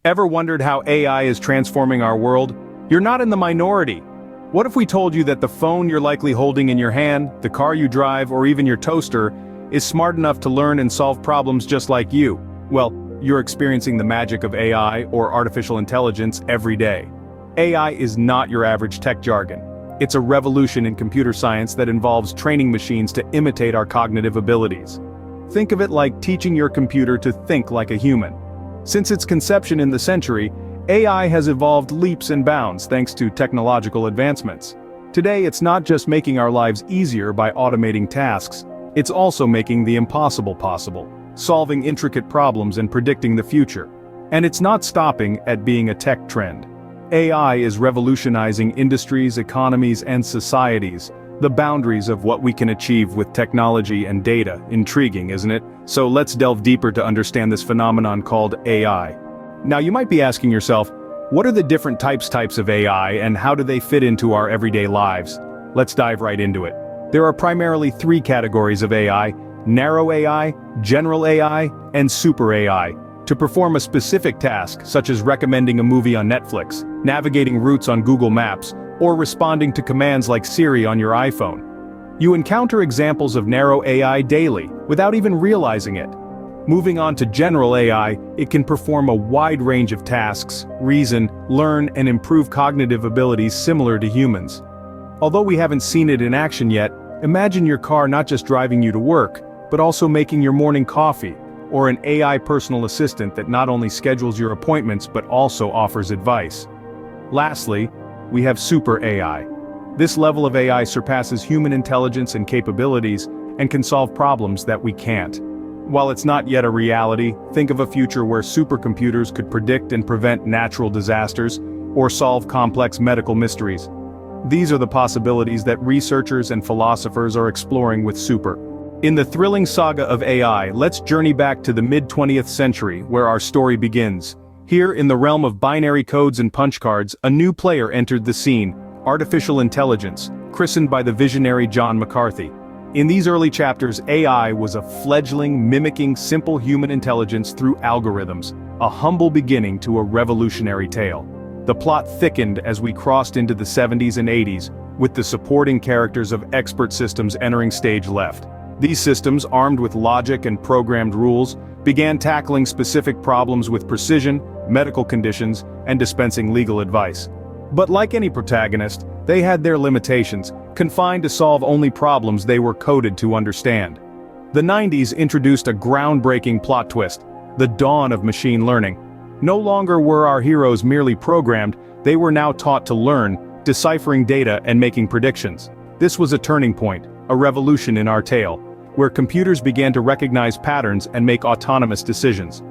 Ever wondered how AI is transforming our world? You're not in the minority. What if we told you that the phone you're likely holding in your hand, the car you drive, or even your toaster, is smart enough to learn and solve problems just like you? Well, you're experiencing the magic of AI, or artificial intelligence, every day. AI is not your average tech jargon. It's a revolution in computer science that involves training machines to imitate our cognitive abilities. Think of it like teaching your computer to think like a human. Since its conception in the century, AI has evolved leaps and bounds thanks to technological advancements. Today, it's not just making our lives easier by automating tasks, it's also making the impossible possible, solving intricate problems and predicting the future. And it's not stopping at being a tech trend. AI is revolutionizing industries, economies, and societies, the boundaries of what we can achieve with technology and data. Intriguing, isn't it? So let's delve deeper to understand this phenomenon called AI. Now you might be asking yourself, what are the different types of AI and how do they fit into our everyday lives? Let's dive right into it. There are primarily three categories of AI: narrow AI, general AI, and super AI. To perform a specific task, such as recommending a movie on Netflix, navigating routes on Google Maps, or responding to commands like Siri on your iPhone. You encounter examples of narrow AI daily, without even realizing it. Moving on to general AI, it can perform a wide range of tasks, reason, learn, and improve cognitive abilities similar to humans. Although we haven't seen it in action yet, imagine your car not just driving you to work, but also making your morning coffee, or an AI personal assistant that not only schedules your appointments but also offers advice. Lastly, we have super AI. This level of AI surpasses human intelligence and capabilities and can solve problems that we can't. While it's not yet a reality, think of a future where supercomputers could predict and prevent natural disasters or solve complex medical mysteries. These are the possibilities that researchers and philosophers are exploring with super. In the thrilling saga of AI, let's journey back to the mid-20th century where our story begins. Here, in the realm of binary codes and punch cards, a new player entered the scene: artificial intelligence, christened by the visionary John McCarthy. In these early chapters, AI was a fledgling mimicking simple human intelligence through algorithms, a humble beginning to a revolutionary tale. The plot thickened as we crossed into the 70s and 80s, with the supporting characters of expert systems entering stage left. These systems, armed with logic and programmed rules, began tackling specific problems with precision, medical conditions, and dispensing legal advice. But like any protagonist, they had their limitations, confined to solve only problems they were coded to understand. The 90s introduced a groundbreaking plot twist: the dawn of machine learning. No longer were our heroes merely programmed, they were now taught to learn, deciphering data and making predictions. This was a turning point, a revolution in our tale, where computers began to recognize patterns and make autonomous decisions.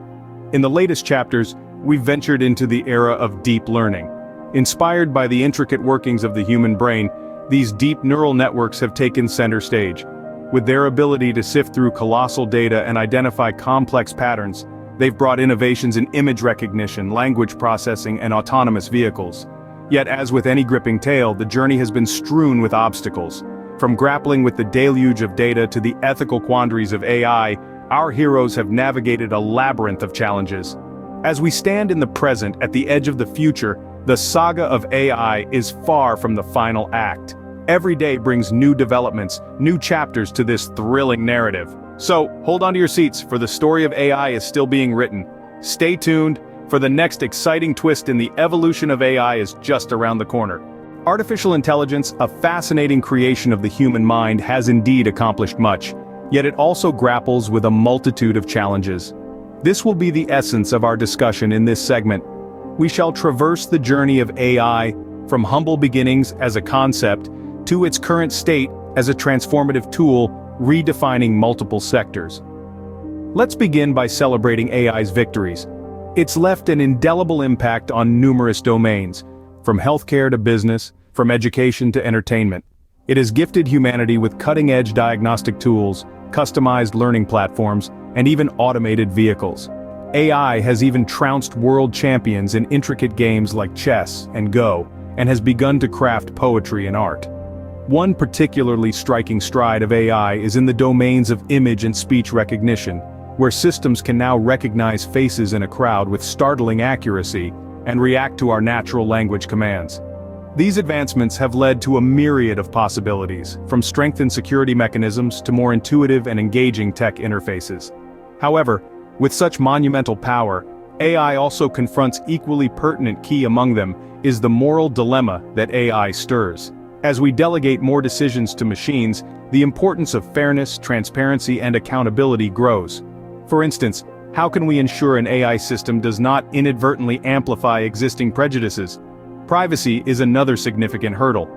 In the latest chapters, we've ventured into the era of deep learning. Inspired by the intricate workings of the human brain, these deep neural networks have taken center stage. With their ability to sift through colossal data and identify complex patterns, they've brought innovations in image recognition, language processing, and autonomous vehicles. Yet as with any gripping tale, the journey has been strewn with obstacles. From grappling with the deluge of data to the ethical quandaries of AI, our heroes have navigated a labyrinth of challenges. As we stand in the present at the edge of the future, the saga of AI is far from the final act. Every day brings new developments, new chapters to this thrilling narrative. So, hold on to your seats, for the story of AI is still being written. Stay tuned, for the next exciting twist in the evolution of AI is just around the corner. Artificial intelligence, a fascinating creation of the human mind, has indeed accomplished much, yet it also grapples with a multitude of challenges. This will be the essence of our discussion in this segment. We shall traverse the journey of AI, from humble beginnings as a concept, to its current state as a transformative tool, redefining multiple sectors. Let's begin by celebrating AI's victories. It's left an indelible impact on numerous domains, from healthcare to business, from education to entertainment. It has gifted humanity with cutting-edge diagnostic tools, customized learning platforms, and even automated vehicles. AI has even trounced world champions in intricate games like chess and Go, and has begun to craft poetry and art. One particularly striking stride of AI is in the domains of image and speech recognition. where systems can now recognize faces in a crowd with startling accuracy and react to our natural language commands. These advancements have led to a myriad of possibilities, from strengthened security mechanisms to more intuitive and engaging tech interfaces. However, with such monumental power, AI also confronts equally pertinent. Key among them is the moral dilemma that AI stirs. As we delegate more decisions to machines, the importance of fairness, transparency, and accountability grows. For instance, how can we ensure an AI system does not inadvertently amplify existing prejudices? Privacy is another significant hurdle.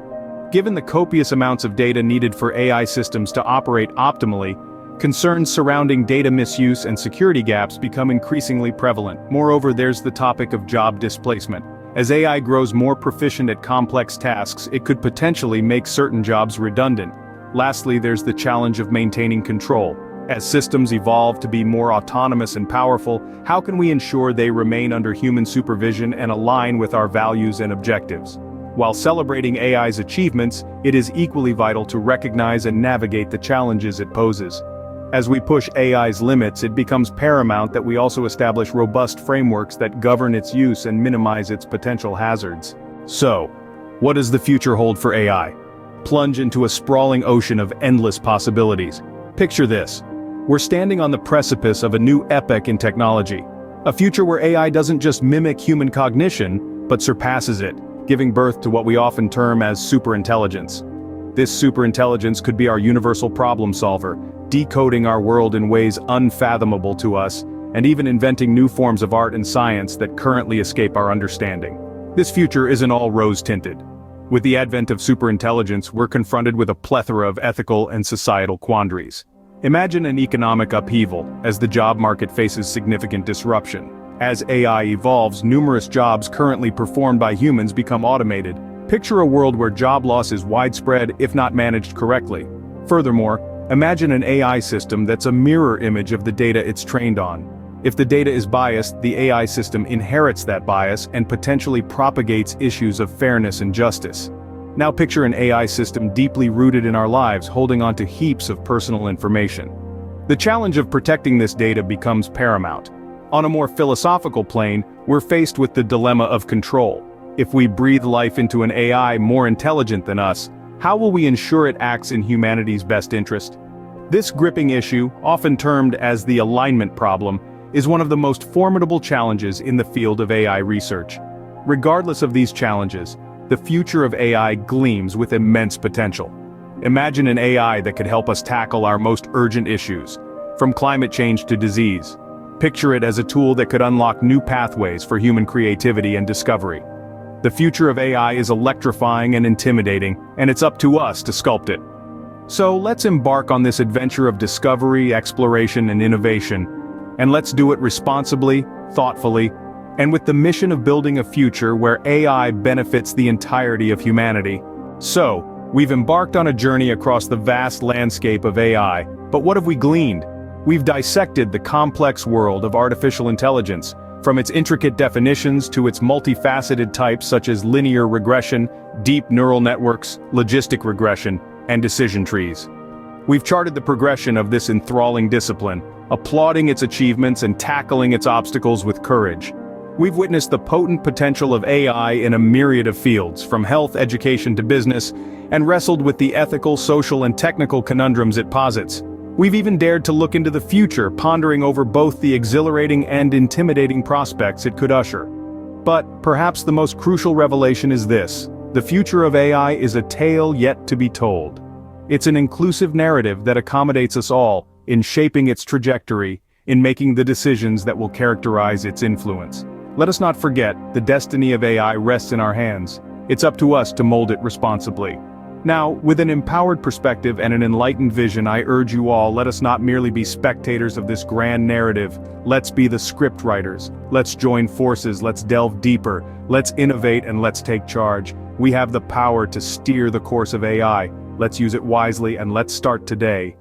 Given the copious amounts of data needed for AI systems to operate optimally, concerns surrounding data misuse and security gaps become increasingly prevalent. Moreover, there's the topic of job displacement. As AI grows more proficient at complex tasks, it could potentially make certain jobs redundant. Lastly, there's the challenge of maintaining control. As systems evolve to be more autonomous and powerful, how can we ensure they remain under human supervision and align with our values and objectives? While celebrating AI's achievements, it is equally vital to recognize and navigate the challenges it poses. As we push AI's limits, it becomes paramount that we also establish robust frameworks that govern its use and minimize its potential hazards. So, what does the future hold for AI? Plunge into a sprawling ocean of endless possibilities. Picture this. We're standing on the precipice of a new epoch in technology. A future where AI doesn't just mimic human cognition, but surpasses it, giving birth to what we often term as superintelligence. This superintelligence could be our universal problem solver, decoding our world in ways unfathomable to us, and even inventing new forms of art and science that currently escape our understanding. This future isn't all rose-tinted. With the advent of superintelligence, we're confronted with a plethora of ethical and societal quandaries. Imagine an economic upheaval, as the job market faces significant disruption. As AI evolves, numerous jobs currently performed by humans become automated. Picture a world where job loss is widespread if not managed correctly. Furthermore, imagine an AI system that's a mirror image of the data it's trained on. If the data is biased, the AI system inherits that bias and potentially propagates issues of fairness and justice. Now picture an AI system deeply rooted in our lives, holding on to heaps of personal information. The challenge of protecting this data becomes paramount. On a more philosophical plane, we're faced with the dilemma of control. If we breathe life into an AI more intelligent than us, how will we ensure it acts in humanity's best interest? This gripping issue, often termed as the alignment problem, is one of the most formidable challenges in the field of AI research. Regardless of these challenges, the future of AI gleams with immense potential. Imagine an AI that could help us tackle our most urgent issues, from climate change to disease. Picture it as a tool that could unlock new pathways for human creativity and discovery. The future of AI is electrifying and intimidating, and it's up to us to sculpt it. So let's embark on this adventure of discovery, exploration, and innovation. And let's do it responsibly, thoughtfully, and with the mission of building a future where AI benefits the entirety of humanity. So, we've embarked on a journey across the vast landscape of AI, but what have we gleaned? We've dissected the complex world of artificial intelligence, from its intricate definitions to its multifaceted types such as linear regression, deep neural networks, logistic regression, and decision trees. We've charted the progression of this enthralling discipline, applauding its achievements and tackling its obstacles with courage. We've witnessed the potent potential of AI in a myriad of fields, from health, education to business, and wrestled with the ethical, social, and technical conundrums it posits. We've even dared to look into the future, pondering over both the exhilarating and intimidating prospects it could usher. But perhaps the most crucial revelation is this: the future of AI is a tale yet to be told. It's an inclusive narrative that accommodates us all, in shaping its trajectory, in making the decisions that will characterize its influence. Let us not forget, the destiny of AI rests in our hands. It's up to us to mold it responsibly. Now, with an empowered perspective and an enlightened vision, I urge you all, let us not merely be spectators of this grand narrative. Let's be the script writers. Let's join forces, let's delve deeper, let's innovate, and let's take charge. We have the power to steer the course of AI. Let's use it wisely, and let's start today.